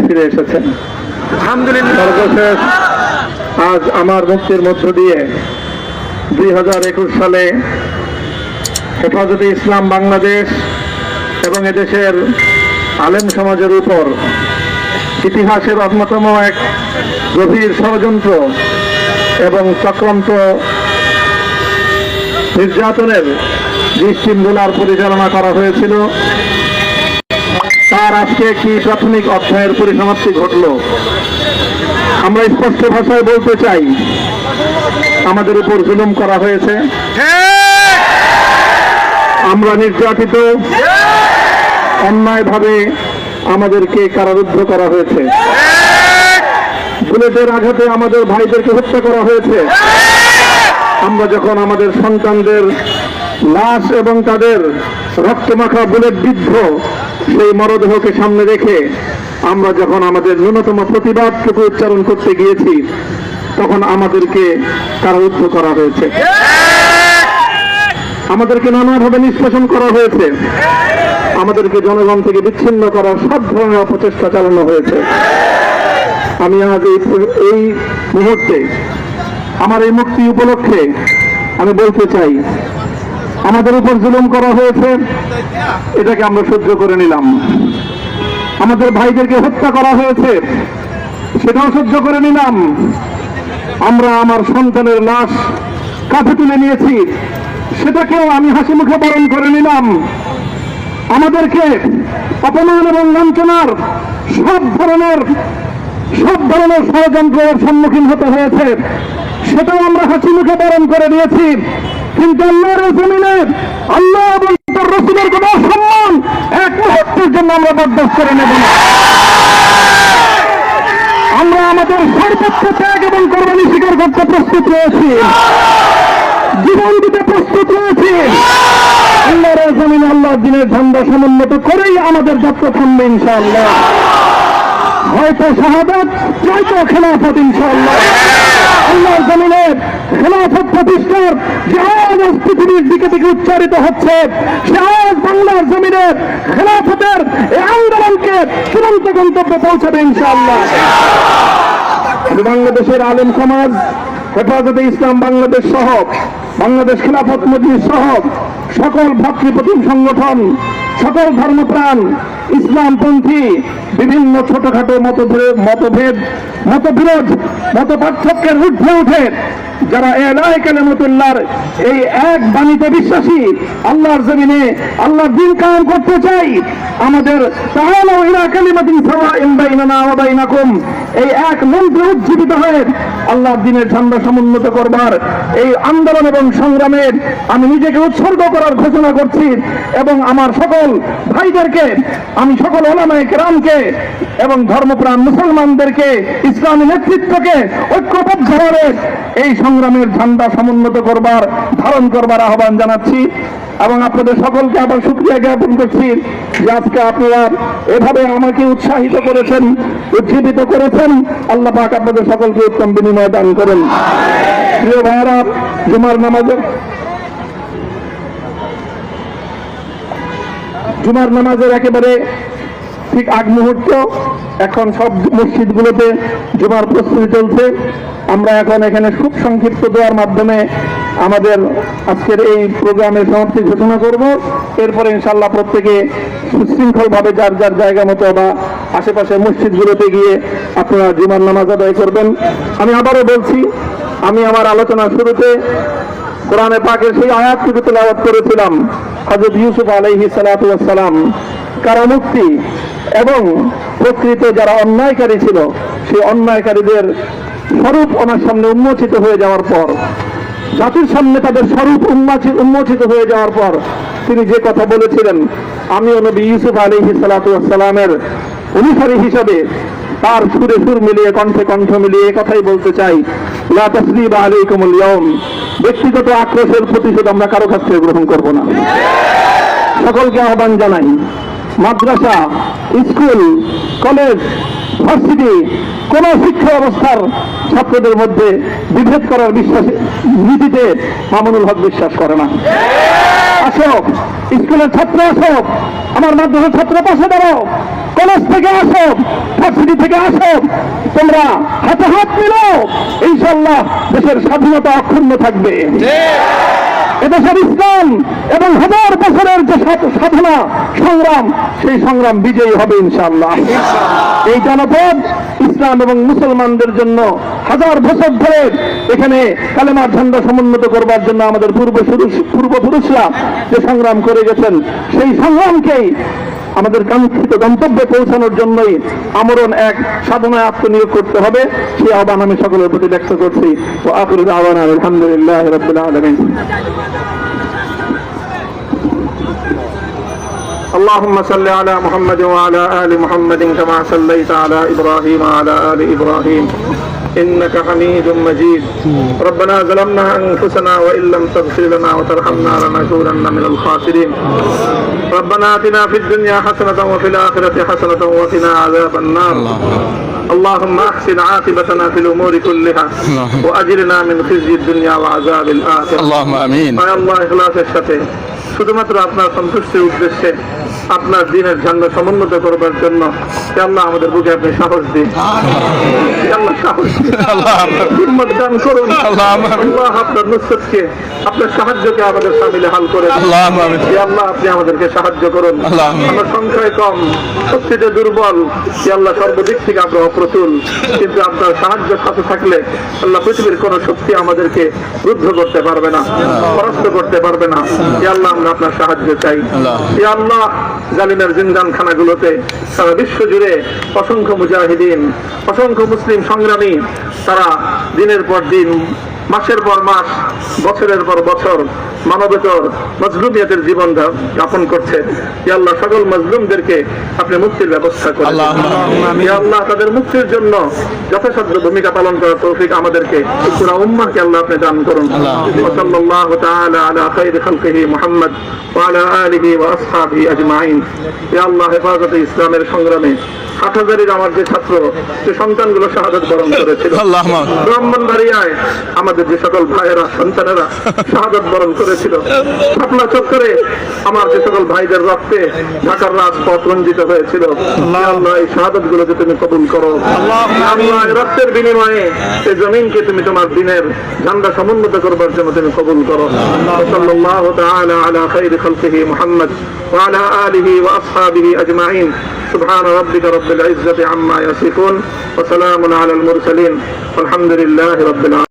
ফিরে এসেছেন। সর্বশেষ আজ আমার মুক্তির মধ্য দিয়ে 2021 সালে হেফাজতে ইসলাম বাংলাদেশ এবং এদেশের আলেম সমাজের উপর ইতিহাসের অন্যতম এক গভীর ষড়যন্ত্র এবং চক্রান্ত নির্যাতনের যে শৃঙ্খলার পরিচালনা করা হয়েছিল, তার আজকে একটি প্রাথমিক অধ্যায়ের পরিসমাপ্তি ঘটল। আমরা স্পষ্ট ভাষায় বলতে চাই, আমাদের উপর জুলুম করা হয়েছে, আমরা নির্যাতিত, অন্যায়ভাবে আমাদেরকে কারারুদ্ধ করা হয়েছে, বুলেটের আঘাতে আমাদের ভাইদেরকে হত্যা করা হয়েছে। আমরা যখন আমাদের সন্তানদের লাশ এবং তাদের রক্তমাখা বুলেট বিদ্ধ সেই মরদেহকে সামনে রেখে আমরা যখন আমাদের ন্যূনতম প্রতিবাদটুকু উচ্চারণ করতে গিয়েছি, তখন আমাদেরকে কারারুদ্ধ করা হয়েছে, আমাদেরকে নানাভাবে নিষ্পেষণ করা হয়েছে, আমাদেরকে জনগণ থেকে বিচ্ছিন্ন করার সব ধরনের অপচেষ্টা চালানো হয়েছে। আমি আজ এই মুহূর্তে আমার এই মুক্তি উপলক্ষে আমি বলতে চাই, আমাদের উপর জুলুম করা হয়েছে, এটাকে আমরা সহ্য করে নিলাম। আমাদের ভাইদেরকে হত্যা করা হয়েছে, সেটাও সহ্য করে নিলাম। আমরা আমার সন্তানের লাশ কাঁধে তুলে নিয়েছি, সেটাকেও আমি হাসি মুখে বরণ করে নিলাম। আমাদেরকে অপমান এবং লাঞ্ছনার সব ধরনের ষড়যন্ত্রের সম্মুখীন হতে হয়েছে, সেটাও আমরা হাসি মুখে বরণ করে নিয়েছি। কিন্তু আল্লাহর জমিনে আল্লাহ এবং তার রাসূলের কোন সম্মান এক মুহূর্তের জন্য আমরা বরদাস্ত করে নেব না। আমরা আমাদের সর্বোচ্চ ত্যাগ এবং কোরবানি স্বীকার করতে প্রস্তুত রয়েছি, জীবন দিতে প্রস্তুত রয়েছি। আল্লাহর জমিনে আল্লাহর দ্বীনের ঝান্ডা সমুন্নত করেই আমাদের যাত্রা থামবে ইনশাআল্লাহ। হয়তো শাহাদাত, নয়তো খেলাফত ইনশাআল্লাহ। আল্লাহর জমিনে খেলাফত প্রতিষ্ঠার যে আওয়াজ পৃথিবীর দিকে থেকে উচ্চারিত হচ্ছে, সে আওয়াজ বাংলার জমিনে খেলাফতের এই আন্দোলনকে চূড়ান্ত গন্তব্যে পৌঁছাবে ইনশাআল্লাহ। বাংলাদেশের আলেম সমাজ, হেফাজতে ইসলাম বাংলাদেশ সহ বাংলাদেশ খেলাফত মজলিস সহ সকল ভাতৃপ্রতিম সংগঠন, সকল ধর্মপ্রাণ, ইসলামপন্থী বিভিন্ন ছোটখাটো মতবিরোধ, মত পার্থক্যের ঊর্ধ্বে উঠে যারা এলায়ে কালিমাতুল্লাহর এই এক বাণীতে বিশ্বাসী, আল্লাহর জমিনে আল্লাহর দ্বীন কায়েম করতে চাই, আমাদের তাআলা ইলা কালিমাতিন সাওয়াইন বাইনানা ওয়া বাইনাকুম এই এক মন্ত্রে উজ্জীবিত হয়ে আল্লাহর দ্বীনের ঝান্ডা সমুন্নত করবার এই আন্দোলন এবং সংগ্রামে আমি নিজেকে উৎসর্গ করার ঘোষণা করছি। এবং আমার সকল ভাইদেরকে, আমি সকল উলামায়ে কেরামকে এবং ধর্মপ্রাণ মুসলমানদেরকে, ইসলামী নেতৃত্বকে ঐক্যবদ্ধভাবে এই সংগ্রামের ঝান্ডা সমুন্নত করবার, ধারণ করবার আহ্বান জানাচ্ছি। এবং আপনাদের সকলকে আবার শুকরিয়া জ্ঞাপন করছি যে আজকে আপনারা এভাবে আমাকে উৎসাহিত করেছেন, উজ্জীবিত করেছেন। আল্লাহ পাক আপনাদের সকলকে উত্তম বিনিময় দান করেন। প্রিয় ভাইয়েরা, জুমার নামাজের একেবারে ঠিক আগ মুহূর্ত, এখন সব মসজিদগুলোতে জুমার প্রস্তুতি চলছে। আমরা এখন এখানে খুব সংক্ষিপ্ত দোয়ার মাধ্যমে আমাদের আজকের এই প্রোগ্রামের সমাপ্তি ঘোষণা করব। এরপরে ইনশাআল্লাহ প্রত্যেকে সুশৃঙ্খলভাবে যার যার জায়গা মতো বা আশেপাশে মসজিদগুলোতে গিয়ে আপনারা জুমার নামাজ আদায় করবেন। আমি আবারও বলছি, আমি আমার আলোচনার শুরুতে কোরআনে পাকের সেই আয়াতটুকু তেলাওয়াত করেছিলাম, হযরত ইউসুফ আলাইহিস সালাতু ওয়াস সালাম কারামুক্তি এবং প্রকৃত যারা অন্যায়কারী ছিল সেই অন্যায়কারীদের স্বরূপ ওনার সামনে উন্মোচিত হয়ে যাওয়ার পর, জাতির সামনে তাদের স্বরূপ উন্মোচিত হয়ে যাওয়ার পর তিনি যে কথা বলেছিলেন, আমিও নবী ইউসুফ আলাইহিস সালাতু ওয়াস সালামের অনুসারী হিসাবে তার সুরে সুর মিলিয়ে, কণ্ঠে কণ্ঠ মিলিয়ে কথাই বলতে চাই, লা তাসরিবা আলাইকুমুল ইয়াউম, ব্যক্তিগত আক্রোশের প্রতিশোধ আমরা কারো কাছ থেকে গ্রহণ করব না। সকলকে আহ্বান জানাই, মাদ্রাসা, স্কুল, কলেজ, ভার্সিটি কোন শিক্ষা ব্যবস্থার ছাত্রদের মধ্যে বিভেদ করার নীতিতে মামুনুল হক বিশ্বাস করে না। আসো, স্কুলের ছাত্র আসো, আমার মাদ্রাসার ছাত্র পাশে দাঁড়াও, কলেজ থেকে আসো, ভার্সিটি থেকে আসো, তোমরা হাতে হাত মিলো, ইনশাআল্লাহ দেশের স্বাধীনতা অক্ষুণ্ণ থাকবে। এদেশের ইসলাম এবং হাজার বছরের যে সাধনা সংগ্রাম, সেই সংগ্রাম বিজয়ী হবে ইনশাআল্লাহ। এই জনপদ ইসলাম এবং মুসলমানদের জন্য হাজার বছর ধরে এখানে কালেমার ঝান্ডা সমুন্নত করবার জন্য আমাদের পূর্বপুরুষরা যে সংগ্রাম করে গেছেন, সেই সংগ্রামকেই আমাদের কাঙ্ক্ষিত গন্তব্যে পৌঁছানোর জন্যই আমরণ এক সাধনায় আত্মনিয়োগ করতে হবে। সেই আহ্বান আমি সকলের প্রতি ব্যক্ত করছি। ওয়া আখিরু দাওয়ানা আলহামদুলিল্লাহি রাব্বিল আলামিন। اللهم صل على محمد وعلى آل محمد كما صليت على إبراهيم وعلى آل إبراهيم إنك حميد مجيد. ربنا ظلمنا أنفسنا وإن لم تغفر لنا وترحمنا لنكونن من الخاسرين. ربنا آتنا في الدنيا حسنة وفي الآخرة حسنة وقنا عذاب النار. اللهم أحسن عاقبتنا في الأمور كلها وأجرنا من خزي الدنيا وعذاب الآخرة. اللهم آمين. يا الله إخلاصের সাথে শুধুমাত্র আপনার সন্তুষ্টির উদ্দেশ্যে আপনার দ্বীনের ঝান্ডা সমুন্নত করবার জন্য আল্লাহ আমাদের বুকে আপনি সাহস দিন, আল্লাহ সাহস দিন, হিম্মত দান করুন। আল্লাহ আপনার নুসরতকে, আপনার সাহায্যকে আমাদের সামিলে হাল করে দিন। আল্লাহ আপনি আমাদেরকে সাহায্য করুন। আমরা সংখ্যায় কম, শক্তিতে দুর্বল, আল্লাহ সর্বদিক থেকে আমরা অপ্রতুল, কিন্তু আপনার সাহায্য সাথে থাকলে আল্লাহ পৃথিবীর কোন শক্তি আমাদেরকে রুদ্ধ করতে পারবে না, পরাস্ত করতে পারবে না। আল্লাহ আমরা আপনার সাহায্য চাই। আল্লাহ জালিমের জিন্দানখানাগুলোতে সারা বিশ্ব জুড়ে অসংখ্য মুজাহিদিন, অসংখ্য মুসলিম সংগ্রামী, তারা দিনের পর দিন, মাসের পর মাস, বছরের পর বছর মানবেতর মজলুমিয়াতের জীবন যাপন করছে। ইয়া আল্লাহ সকল মজলুমদেরকে আপনি মুক্তির ব্যবস্থা করেন। ইয়া আল্লাহ তাদের মুক্তির জন্য যথাসাধ্য ভূমিকা পালন করার তৌফিক আমাদেরকে, পুরা উম্মাহকে আল্লাহ আপনি দান করুন। সাল্লাল্লাহু তাআলা আলা খায়রি খালকিহি মুহাম্মদ ওয়া আলা আলিহি ওয়া আসহাবিহি আজমাইন। ইয়া আল্লাহ হেফাজতে ইসলামের সংগ্রামে হাটহাজারীর আমার যে ছাত্র, যে সন্তানগুলো শাহাদাত বরণ করেছিল, ব্রাহ্মণবাড়িয়ায় আমাদের যে সকল ভাইয়েরা, সন্তানেরা শাহাদাত বরণ করেছিল, শাপলা চত্বরে আমার যে সকল ভাইদের রক্তে ঢাকার রাজপথ রঞ্জিত হয়েছিল, আল্লাহ এই শাহাদাত গুলোকে তুমি কবুল করো। আল্লাহ এই রক্তের বিনিময়ে এই জমিনকে তুমি তোমার দিনের ঝান্ডা সমুন্নত করবার জন্য তুমি কবুল করো। সাল্লাল্লাহু তাআলা আলা খায়রি খালকিহি মুহাম্মদ ওয়া আলা আলিহি ওয়া আসহাবিহি আজমাইন। سبحان ربك رب العزة عما يصفون وسلام على المرسلين والحمد لله رب العالمين.